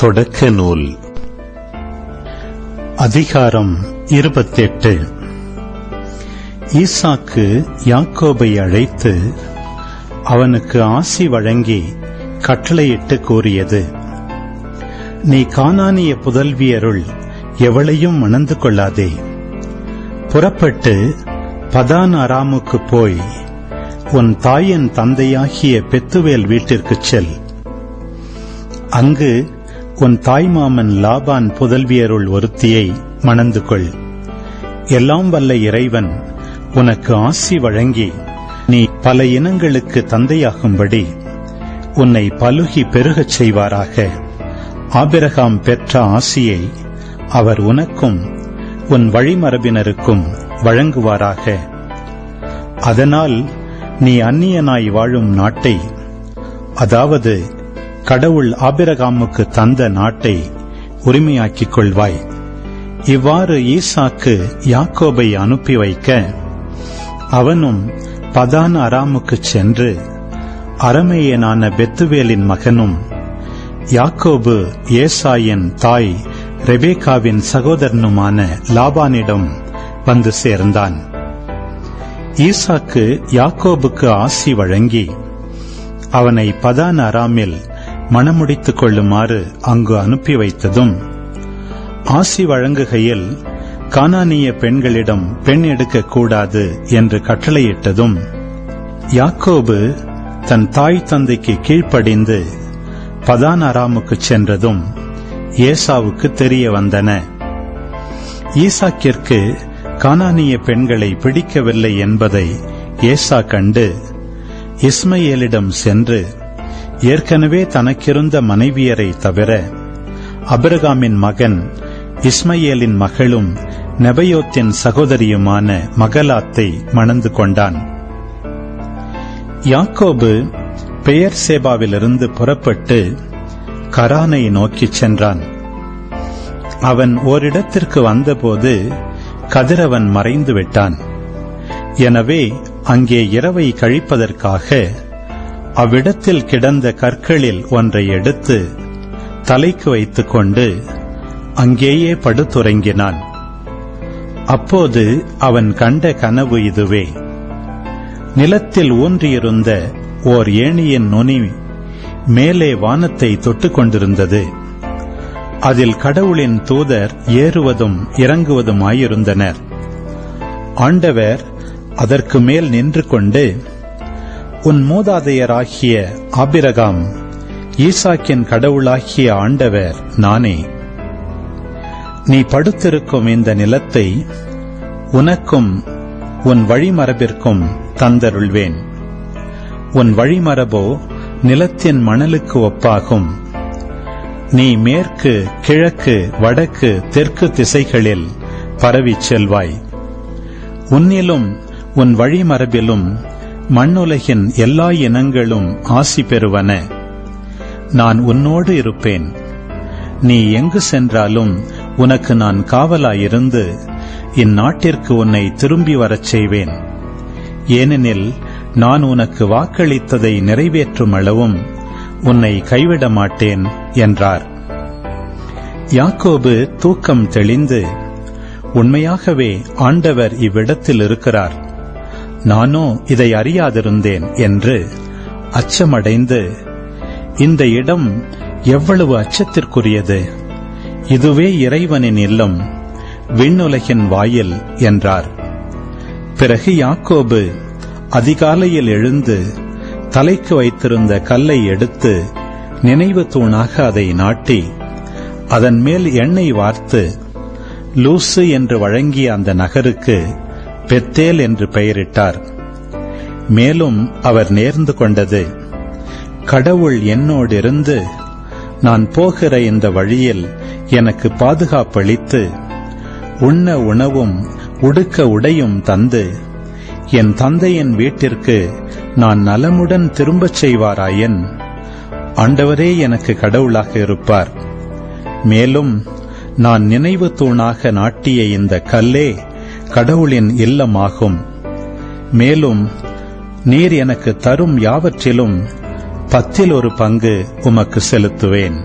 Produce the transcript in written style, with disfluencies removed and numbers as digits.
தொடக்க நூல் அதிகாரம் 28. ஈசாக்கு யாக்கோபை அழைத்து அவனுக்கு ஆசி வழங்கி கட்டளையிட்டு கூறியது: நீ கானானிய புதல்வியருள் எவளையும் மணந்து கொள்ளாதே. புறப்பட்டு பதான் அராமுக்கு போய் உன் தாயின் தந்தையாகிய பெத்துவேல் வீட்டிற்குச் செல். அங்கு உன் தாய்மாமன் லாபான் புதல்வியருள் ஒருத்தியை மணந்து கொள். எல்லாம் வல்ல இறைவன் உனக்கு ஆசி வழங்கி நீ பல இனங்களுக்கு தந்தையாகும்படி உன்னை பலுகி பெருகச் செய்வாராக. ஆபிரகாம் பெற்ற ஆசியை அவர் உனக்கும் உன் வழிமரபினருக்கும் வழங்குவாராக. அதனால் நீ அந்நியனாய் வாழும் நாட்டை, அதாவது கடவுள் ஆபிரகாமுக்கு தந்த நாட்டை உரிமையாக்கிக் கொள்வாய். இவ்வாறு ஈசாக்கு யாக்கோபை அனுப்பி வைக்க அவனும் பதான் அராமுக்குச் சென்று அரமேயனான பெத்துவேலின் மகனும் யாக்கோபு ஏசாயின் தாய் ரெபேக்காவின் சகோதரனுமான லாபானிடம் வந்து சேர்ந்தான். ஈசாக்கு யாக்கோபுக்கு ஆசி வழங்கி அவனை பதான் அராமில் மணமுடித்துக் கொள்ளுமாறு அங்கு அனுப்பி வைத்ததும், ஆசி வழங்குகையில் கானானிய பெண்களிடம் பெண் எடுக்கக்கூடாது என்று கட்டளையிட்டதும், யாக்கோபு தன் தாய் தந்தைக்கு கீழ்ப்படிந்து பதான் அராமுக்குச் சென்றதும் ஏசாவுக்கு தெரிய வந்தன. ஈசாக்கிற்கு கானானிய பெண்களை பிடிக்கவில்லை என்பதை ஏசா கண்டு இஸ்மயேலிடம் சென்று ஏற்கனவே தனக்கிருந்த மனைவியரை தவிர ஆபிரகாமின் மகன் இஸ்மயேலின் மகளும் நெபயோத்தின் சகோதரியுமான மகலாத்தை மணந்து கொண்டான். யாக்கோபு பெயர்சேபாவிலிருந்து புறப்பட்டு கரானை நோக்கிச் சென்றான். அவன் ஓரிடத்திற்கு வந்தபோது கதிரவன் மறைந்து விட்டான். எனவே அங்கே இரவை கழிப்பதற்காக அவ்விடத்தில் கிடந்த கற்களில் ஒன்றை எடுத்து தலைக்கு வைத்துக் கொண்டு அங்கேயே படுத்துறங்கினான். அப்போது அவன் கண்ட கனவு இதுவே: நிலத்தில் ஊன்றியிருந்த ஓர் ஏணியின் நுனி மேலே வானத்தை தொட்டுக் கொண்டிருந்தது. அதில் கடவுளின் தூதர் ஏறுவதும் இறங்குவதுமாயிருந்தனர். ஆண்டவர் அதற்கு மேல் நின்று கொண்டு, உன் மூதாதையராகிய ஆபிரகாம் ஈசாக்கின் கடவுளாகிய ஆண்டவர் நானே. நீ படுத்திருக்கும் இந்த நிலத்தை உனக்கும் உன் வழிமரபிற்கும் தந்தருள்வேன். உன் வழிமரபோ நிலத்தின் மணலுக்கு ஒப்பாகும். நீ மேற்கு, கிழக்கு, வடக்கு, தெற்கு திசைகளில் பரவிச் செல்வாய். உன்னிலும் உன் வழிமரபிலும் மண்ணுலகின் எல்லா இனங்களும் ஆசி பெறுவன. நான் உன்னோடு இருப்பேன். நீ எங்கு சென்றாலும் உனக்கு நான் காவலாயிருந்து இந்நாட்டிற்கு உன்னை திரும்பி வரச் செய்வேன். ஏனெனில் நான் உனக்கு வாக்களித்ததை நிறைவேற்றும் அளவும் உன்னை கைவிட மாட்டேன் என்றார். யாக்கோபு தூக்கம் தெளிந்து, உண்மையாகவே ஆண்டவர் இவ்விடத்தில் இருக்கிறார், நானோ இதை அறியாதிருந்தேன் என்று அச்சமடைந்து, இந்த இடம் எவ்வளவு அச்சத்திற்குரியது! இதுவே இறைவனின் இல்லம், விண்ணுலகின் வாயில் என்றார். பிறகு யாக்கோபு அதிகாலையில் எழுந்து தலைக்கு வைத்திருந்த கல்லை எடுத்து நினைவு தூணாக அதை நாட்டி அதன் மேல் எண்ணெய் வார்த்து லூசு என்று வழங்கிய அந்த நகருக்கு பெத்தேல் என்று பெயரிட்டார். மேலும் அவர் நேர்ந்து கொண்டது: கடவுள் என்னோடிருந்து நான் போகிற இந்த வழியில் எனக்கு பாதுகாப்பளித்து உண்ண உணவும் உடுக்க உடையும் தந்து என் தந்தையின் வீட்டிற்கு நான் நலமுடன் திரும்பச் செய்வாராயின் ஆண்டவரே எனக்கு கடவுளாக இருப்பார். மேலும் நான் நினைவு தூணாக நாட்டிய இந்த கல்லே கடவுளின் இல்லமாகும். மேலும் நீர் எனக்கு தரும் யாவற்றிலும் 10 1 பங்கு உமக்கு செலுத்துவேன்.